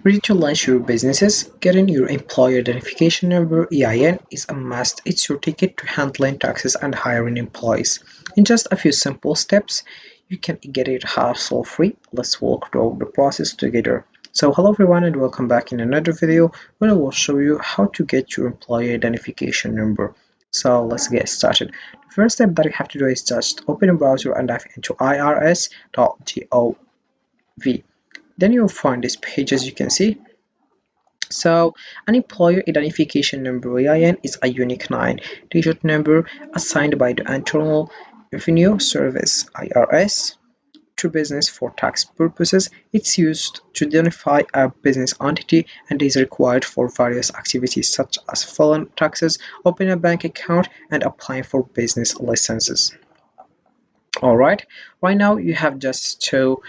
Ready to launch your businesses? Getting your employer identification number (EIN) is a must. It's your ticket to handling taxes and hiring employees. In just a few simple steps, you can get it hassle-free. Let's walk through the process together. So hello everyone and welcome back in another video where I will show you how to get your employer identification number. So let's get started. The first step that you have to do is just open a browser and dive into irs.gov. Then you'll find this page as you can see. So an employer identification number (EIN) is a unique 9-digit number assigned by the Internal Revenue Service (IRS) to business for tax purposes. It's used to identify a business entity and is required for various activities such as filing taxes, opening a bank account, and applying for business licenses. Alright, right now you have just to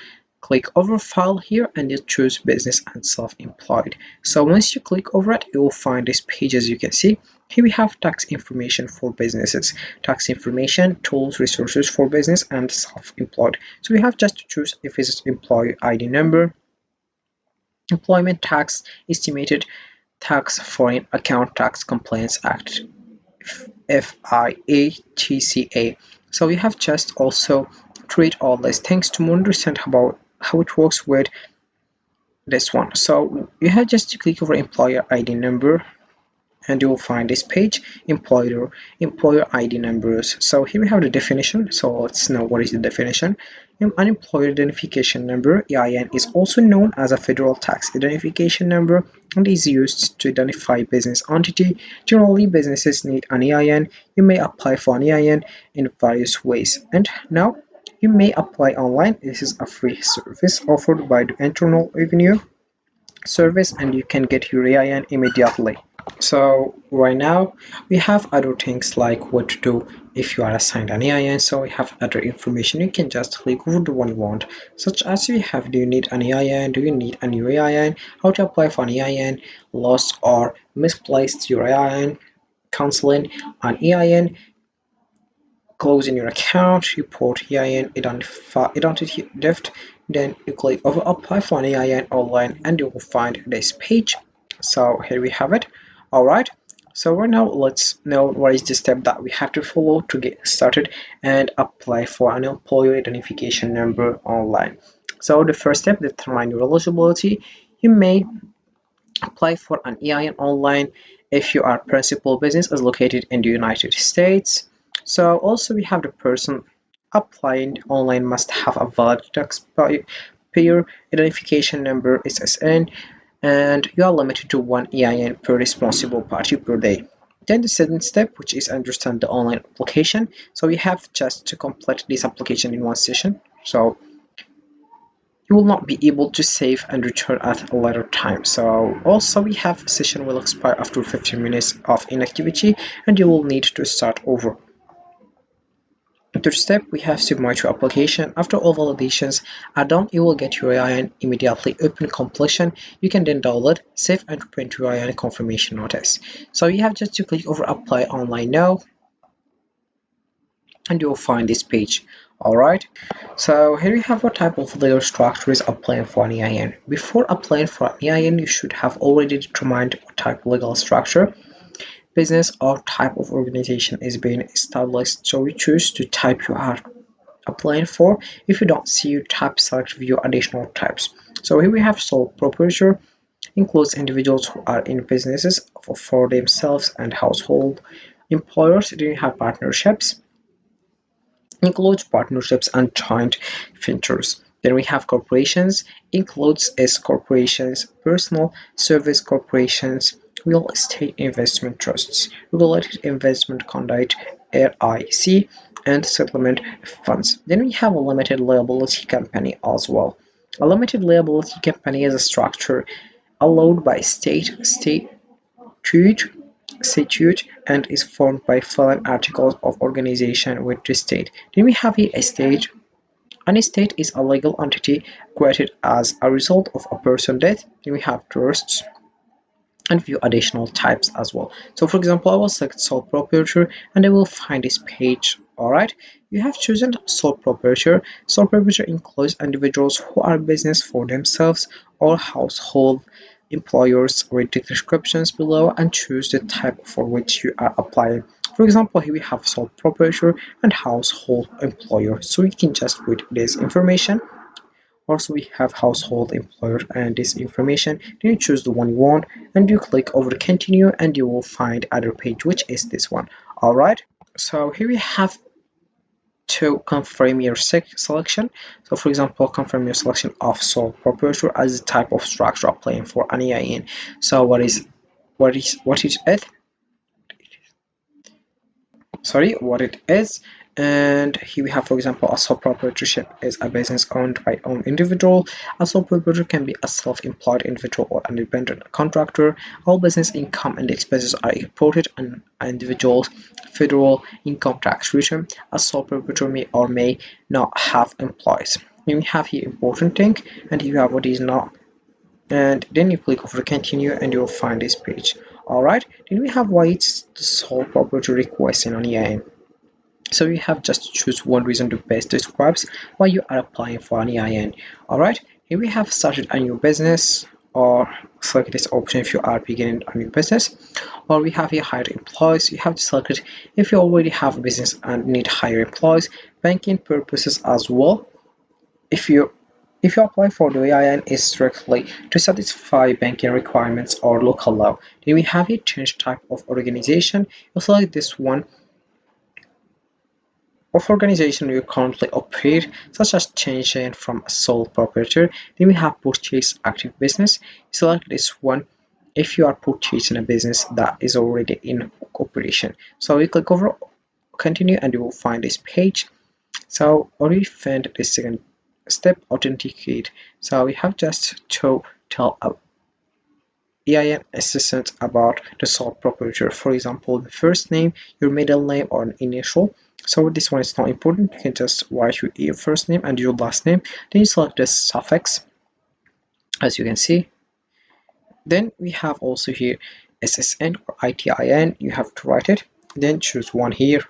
click over file here and you choose business and self-employed. So once you click over it, you will find this page as you can see. Here we have tax information for businesses, tax information, tools, resources for business, and self-employed. So we have just to choose if it's employee ID number, employment tax, estimated tax, foreign account tax compliance act, FIATCA. So you have just also to read all these things to understand about how it works with this one. So you have just to click over employer ID number and you will find this page, employer ID numbers. So here we have the definition. So let's know what is the definition. An employer identification number (EIN) is also known as a federal tax identification number and is used to identify business entity. Generally, businesses need an EIN. You may apply for an EIN in various ways. And now you may apply online. This is a free service offered by the Internal Revenue Service and you can get your EIN immediately. So right now we have other things like what to do if you are assigned an EIN. So we have other information. You can just click over the one you want, such as we have: do you need an EIN, do you need a new EIN, how to apply for an EIN, lost or misplaced your EIN, canceling an EIN, closing your account, report EIN identity theft. Then you click over apply for an EIN online and you will find this page. So here we have it. Alright, so right now let's know what is the step that we have to follow to get started and apply for an employer identification number online. So the first step, determine your eligibility. You may apply for an EIN online if your principal business is located in the United States. So also we have the person applying online must have a valid taxpayer identification number (SSN), and you are limited to one EIN per responsible party per day. Then the second step, which is understand the online application. So we have just to complete this application in one session. So you will not be able to save and return at a later time. So also we have session will expire after 15 minutes of inactivity and you will need to start over. Third step, we have submit your application. After all validations are done, you will get your EIN immediately upon completion. You can then download, save and print your EIN confirmation notice. So you have just to click over apply online now and you will find this page. Alright, so here we have what type of legal structure is applying for an EIN. Before applying for an EIN, you should have already determined what type of legal structure, business or type of organization is being established. So you choose the type you are applying for. If you don't see your type, select view additional types. So here we have sole proprietor, includes individuals who are in businesses for themselves and household. Employers, then you have partnerships, includes partnerships and joint ventures. Then we have corporations, includes S corporations, personal service corporations, real estate investment trusts, regulated investment conduct (RIC), and settlement funds. Then we have a limited liability company as well. A limited liability company is a structure allowed by statute and is formed by filing articles of organization with the state. Then we have a estate. An estate is a legal entity created as a result of a person's death. Then we have trusts and few additional types as well. So for example, I will select sole proprietor and I will find this page Alright, you have chosen sole proprietor. Sole proprietor includes individuals who are business for themselves or household employers. Read the descriptions below and choose the type for which you are applying. For example, here we have sole proprietor and household employer. So you can just read this information. Also, we have household employer and this information. Then you choose the one you want and you click over to continue and you will find other page, which is this one. Alright, so here we have to confirm your selection. So for example, confirm your selection of sole proprietor as a type of structure applying for an EIN. So what is it? Sorry, what it is. And here we have, for example, a sole proprietorship is a business owned by own individual. A sole proprietor can be a self-employed individual or an independent contractor. All business income and expenses are reported on an individual's federal income tax return. A sole proprietor may or may not have employees. You have here important thing, and you have what is not, and then you click over continue and you'll find this page. Alright, then we have why it's the sole proprietor requesting an EIN. So you have just to choose one reason to best describes why you are applying for an EIN. Alright, here we have started a new business, or select this option if you are beginning a new business, or we have here hired employees. You have to select it if you already have a business and need hire employees. Banking purposes as well. If you apply for the EIN is strictly to satisfy banking requirements or local law. Then we have a change type of organization. You select this one of organization you currently operate, such as changing from a sole proprietor. Then we have purchase active business. Select this one if you are purchasing a business that is already in operation. So we click over continue and you will find this page. So already found the second step, authenticate. So we have just to tell a EIN assistant about the sole proprietor. For example, the first name, your middle name, or an initial. So this one is not important. You can just write your first name and your last name. Then you select the suffix, as you can see. Then we have also here SSN or ITIN. You have to write it. Then choose one here.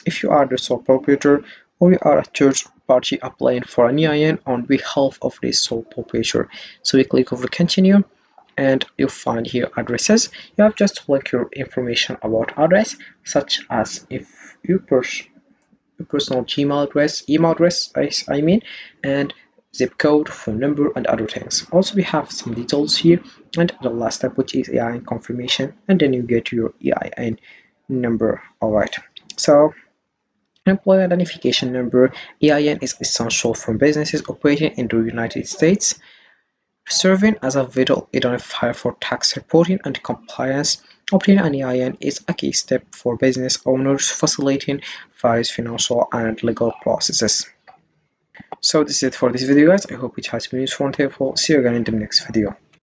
If you are the sole proprietor or you are a third party applying for an EIN on behalf of the sole proprietor. So we click over continue and you'll find here addresses. You have just to select your information about address, such as if your personal Gmail address, email address, I mean, and zip code, phone number, and other things. Also, we have some details here, and the last step, which is EIN confirmation, and then you get your EIN number. All right. So employee identification number, EIN is essential for businesses operating in the United States, serving as a vital identifier for tax reporting and compliance. Obtaining an EIN is a key step for business owners, facilitating various financial and legal processes. So this is it for this video, guys. I hope it has been useful and helpful. See you again in the next video.